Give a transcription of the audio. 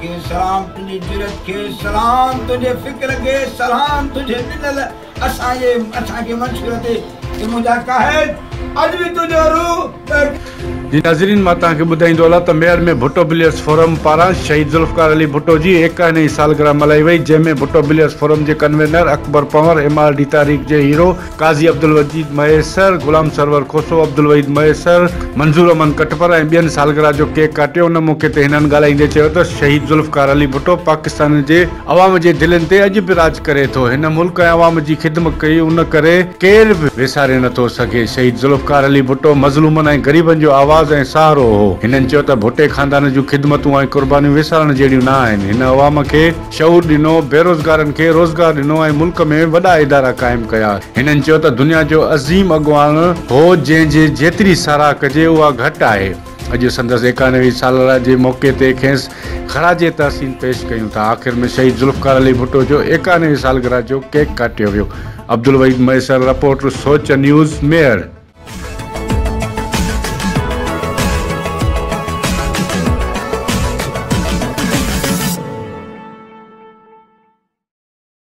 के सलाम, तुझी जुरत के सलाम, तुझे फिक्र के सलाम, तुझे दिल असां के मंशूर ते मुंहिंजा काहिद अॼु बि तुंहिंजो रूह। जी नाज़रीन, मां तव्हांखे ॿुधाईंदो हलां त मेयर में भुट्टो बिलियर्स फोरम पारां शहीद ज़ुल्फ़कार अली भुट्टो जी 51वीं सालगिरह मल्हाई वई, जंहिंमें भुट्टो बिलियर्स फोरम जे कन्वीनर अकबर पंवर, MRD तारीख़ जे हीरो काज़ी अब्दुल वजीद मयसर, गुलाम सरवर खोसो, अब्दुल वहीद मयसर, मंज़ूर अमन कटपर ऐं ॿियनि सालगिरह जो केक काटियो। उन मौक़े ते हिननि ॻाल्हाईंदे चयो त शहीद ज़ुल्फ़कार अली भुट्टो पाकिस्तान जे अवाम जे दिलनि ते अॼु बि राज करे थो। हिन मुल्क ऐं अवाम जी ख़िदमत कई, उन करे केर बि विसारे नथो सघे। शहीद ज़ुल्फ़कार अली भुट्टो मज़लूमनि ऐं ग़रीबनि जो आवाज़ ऐं सहारो हो। हिननि चयो त भुट्टे ख़ानदान जूं ख़िदमतूं ऐं क़ुर्बानियूं विसारण जहिड़ियूं न आहिनि। हिन अवाम खे शऊर ॾिनो, बेरोज़गारनि खे रोज़गार ॾिनो ऐं मुल्क में वॾा इदारा क़ाइमु कया। हिननि चयो त दुनिया जो अज़ीम अॻुवान हो जंहिंजे जेतिरी साराह कजे उहा घटि आहे। अॼु संदसि 91वीं सालगिरह जे मौक़े ते खेसि ख़राज तहसीन पेश कयूं था। आख़िर में शहीद ज़ुल्फ़कार अली भुट्टो जो 91वीं सालगिरह जो केक काटियो वियो। अब्दुल वहीद मयसर, रिपोर्टर सोच न्यूज़, मेयर।